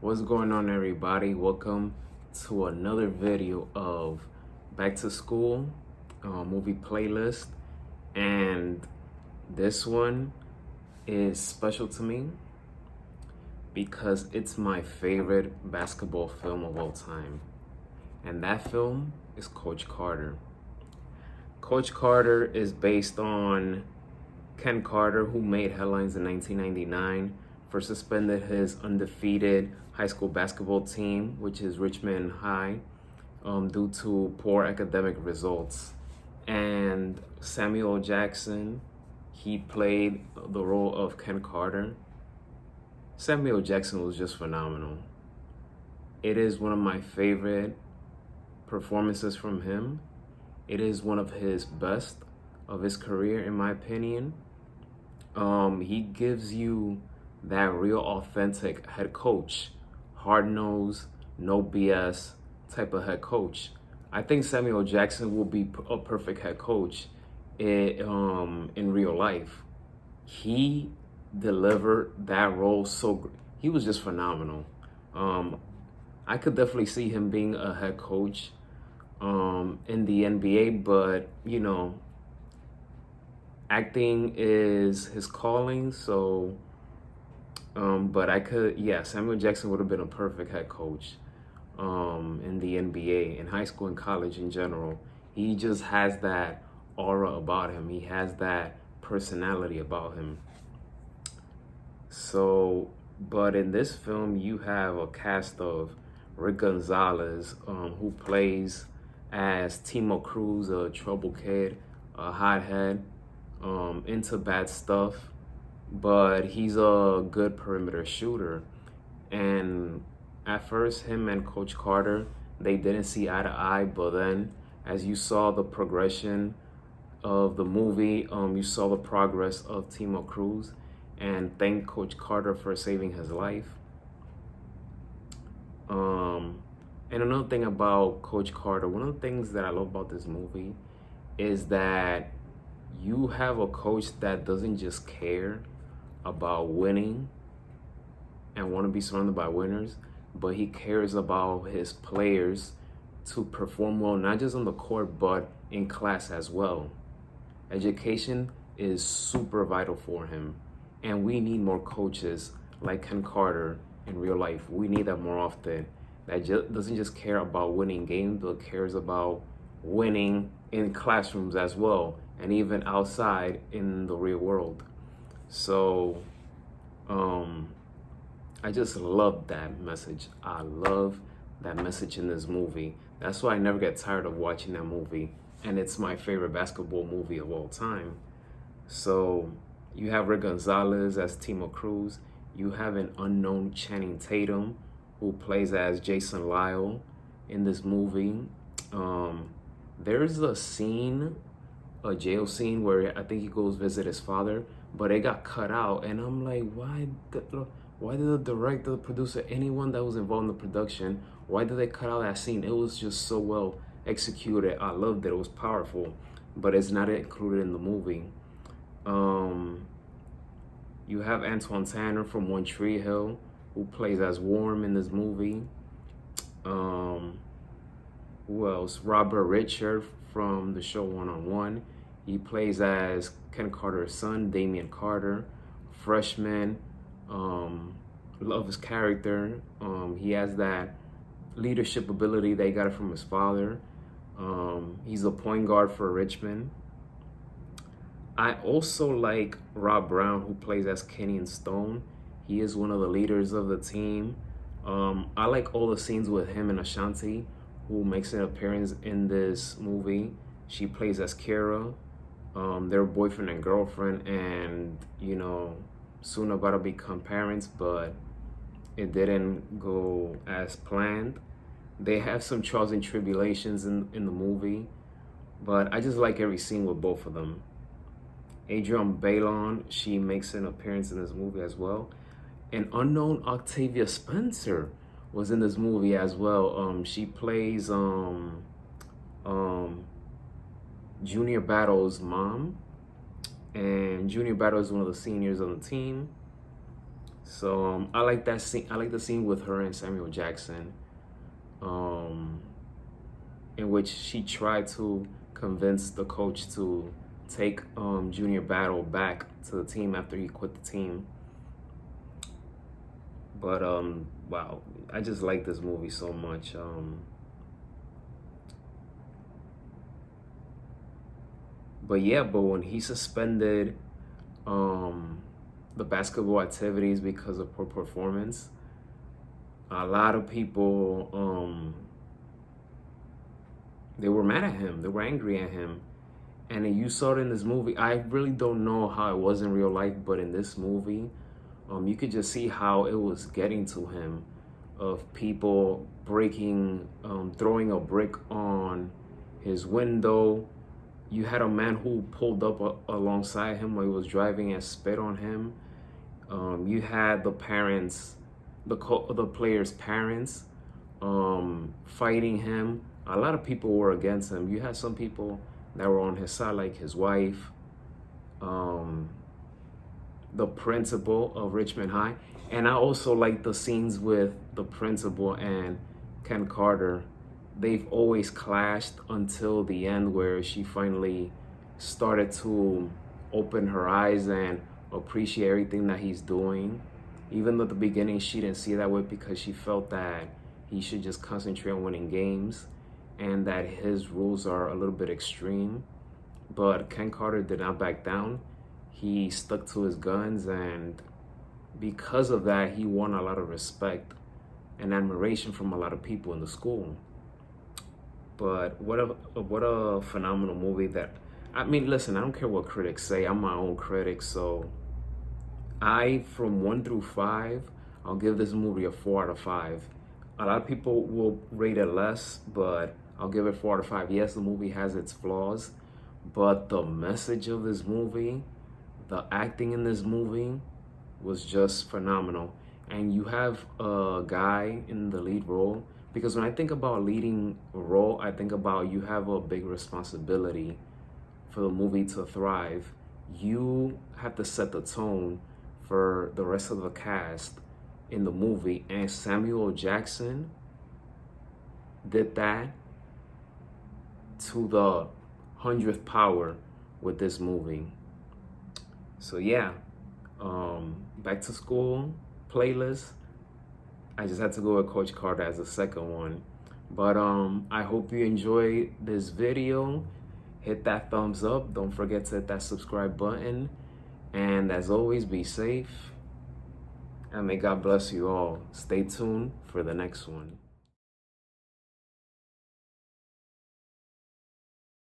What's going on, everybody? Welcome to another video of Back to School movie playlist. And this one is special to me because it's my favorite basketball film of all time. And that film is Coach Carter. Coach Carter is based on Ken Carter, who made headlines in 1999 for suspended his undefeated high school basketball team, which is Richmond High, due to poor academic results. And Samuel Jackson, he played the role of Ken Carter. Samuel Jackson was just phenomenal. It is one of my favorite performances from him. It is one of his best of his career, in my opinion. He gives you that real authentic head coach, hard-nosed, no BS type of head coach. I think Samuel Jackson will be a perfect head coach in real life. He delivered that role so he was just phenomenal. I could definitely see him being a head coach in the NBA, but acting is his calling. So but Samuel Jackson would have been a perfect head coach in the NBA, in high school and college in general. He just has that aura about him. He has that personality about him. So, but in this film, you have a cast of Rick Gonzalez, who plays as Timo Cruz, a trouble kid, a hothead, into bad stuff, but he's a good perimeter shooter. And at first, him and Coach Carter, they didn't see eye to eye, but then as you saw the progression of the movie, you saw the progress of Timo Cruz, and thank Coach Carter for saving his life. And another thing about Coach Carter, one of the things that I love about this movie is that you have a coach that doesn't just care about winning and want to be surrounded by winners, but he cares about his players to perform well, not just on the court, but in class as well. Education is super vital for him, and we need more coaches like Ken Carter in real life. We need that more often. That doesn't just care about winning games, but cares about winning in classrooms as well, and even outside in the real world. So I just love that message. I love that message in this movie. That's why I never get tired of watching that movie. And it's my favorite basketball movie of all time. So you have Rick Gonzalez as Timo Cruz. You have an unknown Channing Tatum, who plays as Jason Lyle in this movie. There's a scene, a jail scene, where I think he goes visit his father, but it got cut out, and I'm like, why did the director, the producer, anyone that was involved in the production, why did they cut out that scene? It was just so well executed. I loved it. It was powerful, but it's not included in the movie. You have Antoine Tanner from One Tree Hill, who plays as Worm in this movie. Who else? Robert Richard from the show One-on-One. He plays as Ken Carter's son, Damian Carter, freshman. Love his character. He has that leadership ability that he got it from his father. He's a point guard for Richmond. I also like Rob Brown, who plays as Kenyon Stone. He is one of the leaders of the team. I like all the scenes with him and Ashanti, who makes an appearance in this movie. She plays as Kira. They're boyfriend and girlfriend, and soon about to become parents, but it didn't go as planned. They have some trials and tribulations in the movie, but I just like every scene with both of them. Adrienne Bailon, she makes an appearance in this movie as well. An unknown Octavia Spencer was in this movie as well. She plays Junior Battle's mom, and Junior Battle is one of the seniors on the team. So I like that scene. I like the scene with her and Samuel Jackson, um, in which she tried to convince the coach to take Junior Battle back to the team after he quit the team. But wow, I just like this movie so much. But yeah, but when he suspended the basketball activities because of poor performance, a lot of people they were mad at him. They were angry at him. And then you saw it in this movie. I really don't know how it was in real life, but in this movie, you could just see how it was getting to him, of people breaking, throwing a brick on his window. You had a man who pulled up alongside him while he was driving and spit on him. You had the parents, the players' parents, fighting him. A lot of people were against him. You had some people that were on his side, like his wife, the principal of Richmond High. And I also like the scenes with the principal and Ken Carter. They've always clashed until the end, where she finally started to open her eyes and appreciate everything that he's doing. Even though at the beginning she didn't see it that way, because she felt that he should just concentrate on winning games and that his rules are a little bit extreme. But Ken Carter did not back down. He stuck to his guns, and because of that, he won a lot of respect and admiration from a lot of people in the school. But what a phenomenal movie. That, I mean, listen, I don't care what critics say. I'm my own critic, so from 1 through 5, I'll give this movie a 4 out of 5. A lot of people will rate it less, but I'll give it 4 out of 5. Yes, the movie has its flaws, but the message of this movie, the acting in this movie was just phenomenal. And you have a guy in the lead role, because when I think about leading a role, I think about you have a big responsibility for the movie to thrive. You have to set the tone for the rest of the cast in the movie, and Samuel Jackson did that to the 100th power with this movie. So yeah, Back to School playlist, I just had to go with Coach Carter as the second one. But I hope you enjoyed this video. Hit that thumbs up. Don't forget to hit that subscribe button. And as always, be safe. And may God bless you all. Stay tuned for the next one.